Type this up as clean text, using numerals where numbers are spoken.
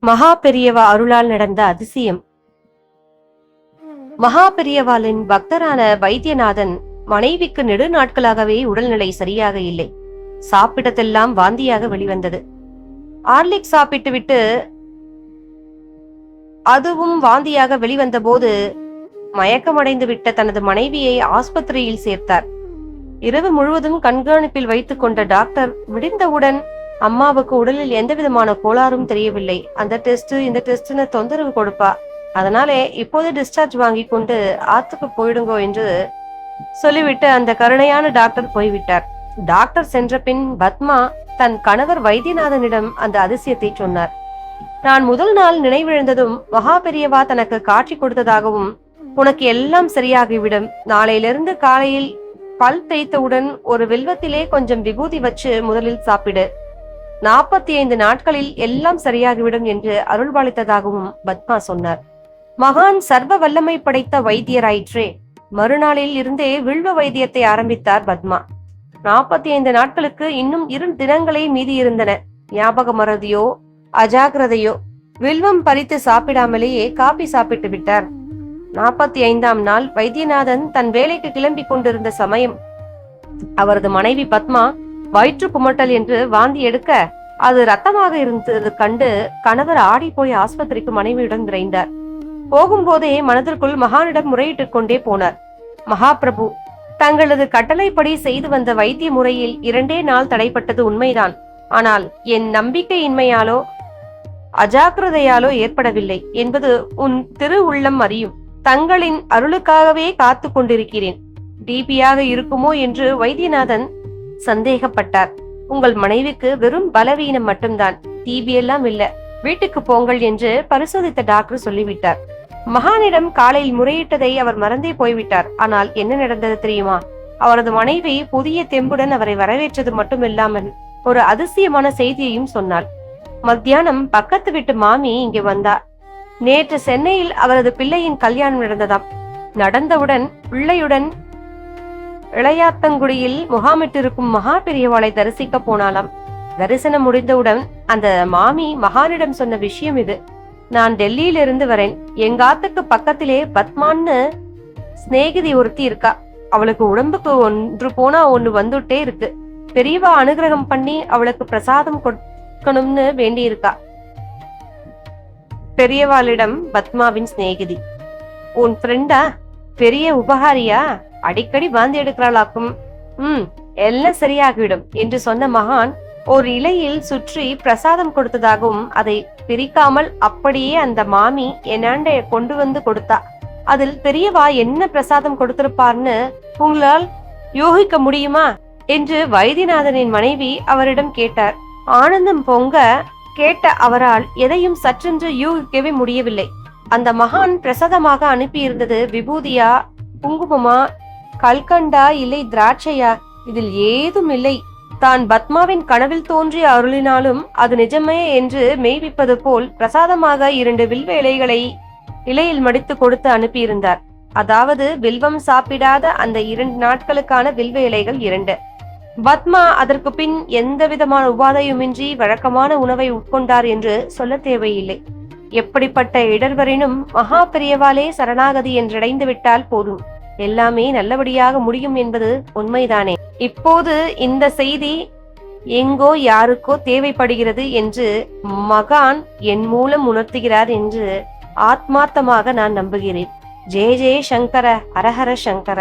மகா பெரியவா அருளால் நடந்த அதிசயம். மகா பெரியவாளின் பக்தரான வைத்தியநாதன் மனைவிக்கு நெடு நாட்களாகவே உடல்நிலை சரியாக இல்லை. சாப்பிட்டதெல்லாம் வாந்தியாக வெளிவந்தது. ஆர்லிக் சாப்பிட்டு விட்டு அதுவும் வாந்தியாக வெளிவந்த போது மயக்கமடைந்து விட்ட தனது மனைவியை ஆஸ்பத்திரியில் சேர்த்தார். இரவு முழுவதும் கண்காணிப்பில் வைத்துக் கொண்ட டாக்டர் விடிந்தவுடன் அம்மாவுக்கு உடலில் எந்த விதமான கோளாறும் தெரியவில்லை, அந்த டெஸ்ட் இந்த டெஸ்ட்னு தொந்தரவு கொடுப்பா, அதனாலே இப்போது டிஸ்சார்ஜ் வாங்கி கொண்டு ஆத்துக்கு போயிடுங்கோ என்று சொல்லிவிட்டு அந்த கருணையான டாக்டர் போய்விட்டார். டாக்டர் சென்ற பின் பத்மா தன் கணவர் வைத்தியநாதனிடம் அந்த அதிசயத்தை சொன்னார். நான் முதல் நாள் நினைவிழந்ததும் மகா பெரியவா தனக்கு காட்சி கொடுத்ததாகவும், உனக்கு எல்லாம் சரியாகிவிடும், நாளையிலிருந்து காலையில் பல் தேய்த்தவுடன் ஒரு வில்வத்திலே கொஞ்சம் விபூதி வச்சு முதலில் சாப்பிடு, 45 நாட்களில் எல்லாம் சரியாகிவிடும் என்று அருள்பாலித்ததாகவும் பத்மா சொன்னார். மகான் சர்வ வல்லமை படைத்த வைத்தியராயிற்றே. மறுநாளில் இருந்தே வில்வ வைத்தியத்தை ஆரம்பித்தார் பத்மா. 45 நாட்களுக்கு இன்னும் 2 தினங்களே மீதி இருந்தன. ஞாபக மறதியோ அஜாகிரதையோ வில்வம் பறித்து சாப்பிடாமலேயே காபி சாப்பிட்டு விட்டார். 45ஆம் நாள் வைத்தியநாதன் தன் வேலைக்கு கிளம்பி கொண்டிருந்த சமயம் அவரது மனைவி பத்மா வயிற்று குமட்டல் என்று வாந்தி எடுக்க அது ரத்தமாக இருந்தது கண்டு கணவர் ஆடி போய் ஆஸ்பத்திரிக்கு மனைவியுடன் விரைந்தார். போகும்போதே மனதிற்குள் மகானிடம் முறையிட்டுக் கொண்டே போனார். மகாபிரபு, தங்களது கட்டளைப்படி செய்து வந்த வைத்திய முறையில் 2 நாள் தடைப்பட்டது உண்மைதான். ஆனால் என் நம்பிக்கையின்மையாலோ அஜாக்கிரதையாலோ ஏற்படவில்லை என்பது உன் திரு உள்ளம் அறியும். தங்களின் அருளுக்காகவே காத்து கொண்டிருக்கிறேன். டிபியாக இருக்குமோ என்று வைத்தியநாதன் சந்தேகப்பட்டார். உங்கள் மனைவிக்கு வெறும் பலவீனம் மட்டும்தான், டிபி எல்லாம் இல்ல, வீட்டுக்கு போங்கள் என்று பரிசோதித்த டாக்டர் சொல்லிவிட்டார். மகானிடம் காலையில் முறையிட்டதை அவர் மறந்தே போய்விட்டார். ஆனால் என்ன நடந்தது தெரியுமா? அவரது மனைவி புதிய தெம்புடன் அவரை வரவேற்றது மட்டுமில்லாமல் ஒரு அதிசயமான செய்தியையும் சொன்னாள். மத்தியானம் பக்கத்து வீட்டு மாமி இங்கே வந்தார். நேற்று சென்னையில் அவரது பிள்ளையின் கல்யாணம் நடந்ததாம். நடந்தவுடன் பிள்ளையுடன் இளையாத்தங்குடியில் முகாமிட்டிருக்கும் மகா பெரியவாளை தரிசிக்க போனாலாம். தரிசனம் முடிந்தவுடன் அந்த மாமி மகானிடம் சொன்ன விஷயம் இது. நான் டெல்லியிலிருந்து வரேன். எங்காத்துக்கு பக்கத்திலே பத்மான்னு சிநேகிதி ஒருத்தி இருக்கா. அவளுக்கு உடம்புக்கு ஒன்று போனா ஒண்ணு வந்துட்டே இருக்கு. பெரியவா அனுகிரகம் பண்ணி அவளுக்கு பிரசாதம் கொடுக்கணும்னு வேண்டி இருக்கா. பெரியவாளிடம் பத்மாவின் சிநேகிதி, உன் ஃப்ரெண்டா? பெரிய உபகாரியா? அடிக்கடி வாந்தி எடுக்கிறாளாக்கும். எல்லாம் சரியாகிவிடும் என்று சொன்ன மகான் ஒரு இலையில் சுற்றி பிரசாதம் கொடுத்ததாகவும் அதை பிரிக்காமல் அப்படியே அந்த மாமி என்னாண்ட கொண்டு வந்து கொடுத்தா. அதில் பெரியவா என்ன பிரசாதம் கொடுத்திருப்பார்னு உங்களால் யோகிக்க முடியுமா என்று வைத்தியநாதனின் மனைவி அவரிடம் கேட்டார். ஆனந்தம் பொங்க கேட்ட அவரால் எதையும் சற்றென்று யூகிக்கவே முடியவில்லை. அந்த மகான் பிரசாதமாக அனுப்பியிருந்தது விபூதியா, குங்குமமா, கல்கண்டா, இல்லை திராட்சையா? இதில் ஏதும் இல்லை. தான் பத்மாவின் கனவில் தோன்றிய அருளினாலும் அது நிஜமே என்று மெய்விப்பது போல் பிரசாதமாக 2 வில்வ இலைகளை இலையில் மடித்து கொடுத்து அனுப்பியிருந்தார். அதாவது வில்வம் சாப்பிடாத அந்த 2 நாட்களுக்கான வில்வ இலைகள் 2. பத்மா அதற்கு பின் எந்த விதமான உபாதையுமின்றி வழக்கமான உணவை உட்கொண்டார் என்று சொல்ல தேவையில்லை. எப்படிப்பட்ட இடர்வரினும் மகா பெரியவாளே சரணாகதி என்றடைந்து விட்டால் போதும், எல்லாமே நல்லபடியாக முடியும் என்பது உண்மைதானே. இப்போது இந்த செய்தி எங்கோ யாருக்கோ தேவைப்படுகிறது என்று மகான் என் மூலம் உணர்த்துகிறார் என்று ஆத்மார்த்தமாக நான் நம்புகிறேன். ஜெய ஜெய சங்கர, ஹரஹர சங்கர.